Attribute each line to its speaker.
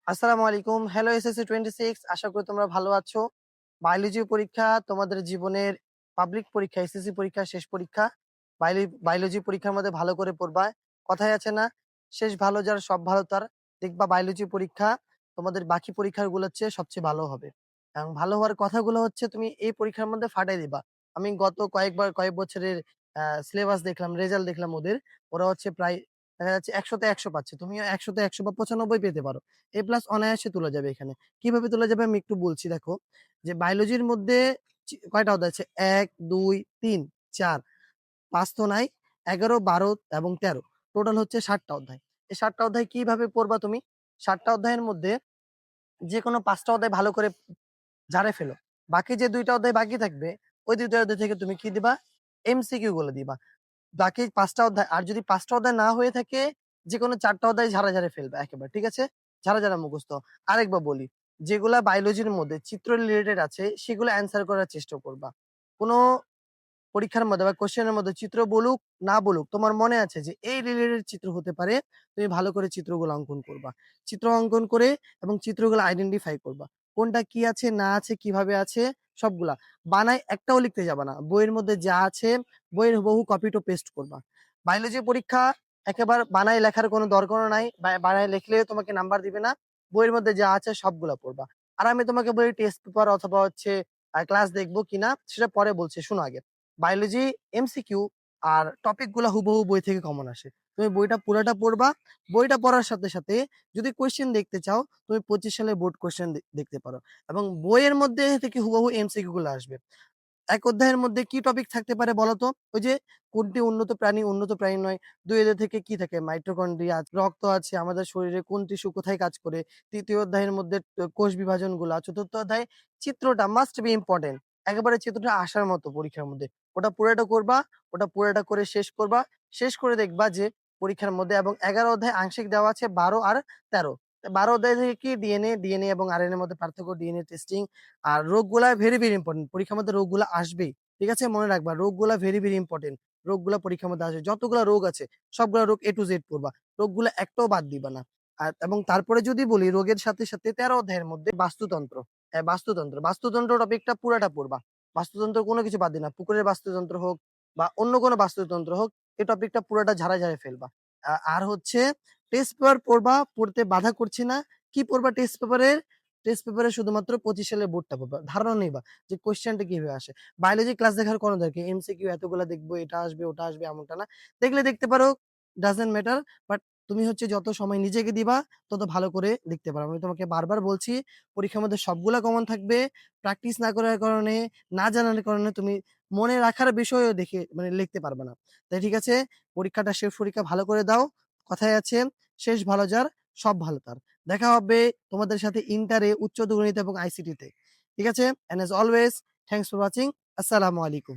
Speaker 1: আসসালামু আলাইকুম। Hello SSC 26, আশা করি তোমরা ভালো আছো। বায়োলজি পরীক্ষা তোমাদের জীবনের পাবলিক পরীক্ষা, এসএসসি পরীক্ষা শেষ পরীক্ষা। বায়োলজি পরীক্ষার মধ্যে ভালো করে পড়বা। কথায় আছে না? শেষ ভালো যার সব ভালো তার। দেখবা বায়োলজি পরীক্ষা তোমাদের বাকি পরীক্ষাগুলোর চেয়ে সবচেয়ে ভালো হবে। এবং ভালো হওয়ার কথাগুলো হচ্ছে তুমি এই পরীক্ষার মধ্যে ফাটাই দিবা। আমি গত কয়েক বছরের সিলেবাস দেখলাম, রেজাল্ট দেখলাম ওদের। ওরা হচ্ছে প্রায় দেখা যাচ্ছে ১০০ তে ১০০ পাচ্ছে। তুমিও ১০০ তে ১০০ বা ৯৫ পেতে পারো। এ প্লাস অনায়াসে তোলা যাবে এখানে। কিভাবে তোলা যাবে আমি একটু বলছি দেখো। যে বায়োলজির মধ্যে কয়টা অধ্যায় আছে? ১, ২, ৩, ৪, ৫ তো নাই। ১১, ১২ এবং ১৩। টোটাল হচ্ছে ৭ টা অধ্যায়। এই ৭ টা অধ্যায় কিভাবে পড়বা তুমি? ৭ টা অধ্যায়ের মধ্যে যেকোনো ৫ টা অধ্যায় ভালো করে ঝাড়ে ফেলো। বাকি যে ২ টা অধ্যায় বাকি থাকবে, ওই ২ টা অধ্যায় থেকে তুমি কি দিবা? এমসিকিউ গুলো দিবা। বাকি ৫ টা অধ্যায় আর যদি ৫ টা অধ্যায় না হয়ে থাকে, যেকোনো ৪ টা অধ্যায় ঝাড়া ফেলবা একেবারে। ঠিক আছে? ঝাড়া মুখস্থ। আরেকবার বলি, যেগুলা বায়োলজির মধ্যে চিত্র রিলেটেড আছে সেগুলো অ্যান্সার করার চেষ্টা করবা। কোন পরীক্ষার মধ্যে বা কোয়েশ্চেন এর মধ্যে চিত্র বলুক, না বলুক, তোমার মনে আছে যে এই রিলেটেড চিত্র হতে পারে, তুমি ভালো করে চিত্রগুলো অঙ্কন করবা। চিত্র অঙ্কন করে এবং চিত্রগুলো আইডেন্টিফাই করবা। কোনটা কি আছে, না আছে, কিভাবে আছে সবগুলা। বানায় একটাও লিখতে যাবা না। বইয়ের মধ্যে যা আছে বইয়ের হুবহু কপি টু পেস্ট করবা। বায়োলজি পরীক্ষা একেবারে বানায় লেখার কোনো দরকারও নাই। বানায় লিখলে তোমাকে নাম্বার দিবে না। বইয়ের মধ্যে যা আছে সবগুলা পড়বা। আর আমি তোমাকে বলি টেস্ট পেপার অথবা হচ্ছে ক্লাস দেখবো কিনা সেটা পরে বলছি। শোনো আগে। বায়োলজি এমসিকিউ আর টপিক গুলা হুবহু বই থেকে কমন আসে। তুমি বইটা পুরাটা পড়বা। বইটা পড়ার সাথে যদি কোয়েশ্চেন দেখতে চাও, তুমি ২৫ সালের বোর্ড কোয়েশ্চেন দেখতে পারো। এবং বইয়ের মধ্যে থেকে হুবহু এমসিকিউ গুলো আসবে। এক অধ্যায়ের মধ্যে কি টপিক থাকতে পারে বলতো? ওই যে কোনটি উন্নত প্রাণী নয়। ২ অধ্যায় থেকে কি থাকে? মাইটোকন্ড্রিয়া, রক্ত আছে, আমাদের শরীরে কোন টিস্যু কোথায় কাজ করে। ৩য় অধ্যায়ের মধ্যে কোষ বিভাজনগুলা। ৪র্থ অধ্যায় চিত্রটা মাস্ট বি ইম্পোর্টেন্ট। একেবারে চিত্রটা আসার মতো পরীক্ষার মধ্যে। ওটা পুরাটা করবা, ওটা পুরাটা করে শেষ করবা। শেষ করে দেখবা যে পরীক্ষার মধ্যে এবং ১১ অধ্যায় আংশিক দেওয়া আছে ১২ আর ১৩। ১২ অধ্যায় থেকে কি ডিএনএ এবং আরএনএ এর মধ্যে পার্থক্য, ডিএনএ টেস্টিং আর রোগগুলা ভেরি ইম্পোর্টেন্ট। পরীক্ষার মধ্যে রোগগুলা আসবেই। ঠিক আছে? মনে রাখবা রোগগুলা ভেরি ইম্পোর্টেন্ট। রোগগুলা পরীক্ষার মধ্যে আসবে। যতগুলা রোগ আছে সবগুলা রোগ A to Z পড়বা। রোগগুলা একটাও বাদ দিবা না। এবং তারপরে যদি বলি রোগের সাথে ১৩ অধ্যায়ের মধ্যে বাস্তুতন্ত্র। বাস্তুতন্ত্র টপিকটা পুরাটা পড়বা। বাস্তুতন্ত্র কোনো কিছু বাদ দিবা না। পুকুরের বাস্তুতন্ত্র হোক বা অন্য কোনো বাস্তুতন্ত্র হোক, এই টপিকটা পুরাটা ঝাড়ায় ফেলবা। আর হচ্ছে টেস্ট পেপার পড়বা, পড়তে বাধা করছি না। কি পড়বা টেস্ট পেপারে? টেস্ট পেপারে শুধুমাত্র ২৫ সালের বোর্ডটা পাবা। ধারণা নিবা যে কোয়েশ্চেনটা কিভাবে আসে। বায়োলজি ক্লাস দেখার কোনো দরকার এমসিকিউ এতগুলা দেখবো, এটা আসবে, ওটা আসবে এমনটা না। দেখলে দেখতে পারো, ডাজন্ট ম্যাটার। বাট তুমি হচ্ছে যত সময় নিজেকে দিবা তত ভালো করে লিখতে পারবা। আমি তোমাকে বারবার বলছি পরীক্ষার মধ্যে সবগুলা কমন থাকবে। প্র্যাকটিস না করার কারণে, না জানার কারণে তুমি মনে রাখার বিষয়ও দেখে মানে লিখতে পারবা না। তাই ঠিক আছে, পরীক্ষাটা শেষ পরীক্ষা ভালো করে দাও। কথায় আছে, শেষ ভালো যার সব ভালো তার। দেখা হবে তোমাদের সাথে ইন্টারে, উচ্চ গণিত এবং আইসিটি তে। ঠিক আছে? And as always thanks for watching. আসসালামু আলাইকুম।